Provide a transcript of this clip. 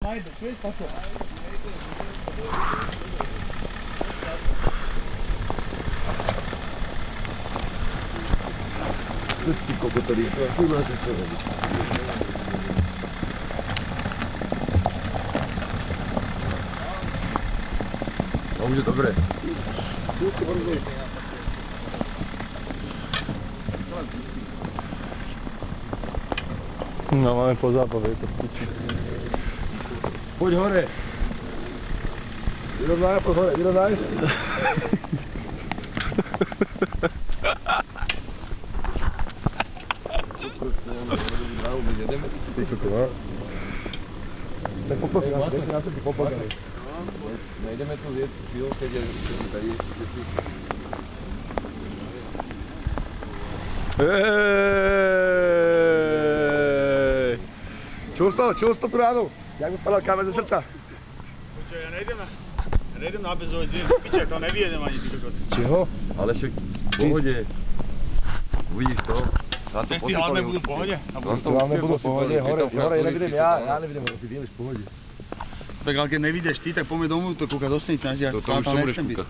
najde, čuješ tako? Ty kokotorí, to je furt máte čo robiť. No už je dobré. No máme po zábave, je to piči. Poď hore. Vyrovnaj, poď hore, vyrovnaj. Tak poprosím vás, dejte na sebe poplakali. Nejdeme to zjesť chvíľu, keď je tady. Čulo to tu ráno? Jak mi spadal kámen ze srdca? Počkaj, ja nejdem na bezovej dvě piče, to nevyjedem ani ty kokot. Čeho? Ale však v pohode. Uvidíš to? Teď ty hlavné budú v pohode? Hlavné budú v pohode, hore nevidím ja nevidím, ty vieš v pohode. Tak ale keď nevidíš ty, tak poďme domů to kúkať do stanice, ja to už to budeš kúkať.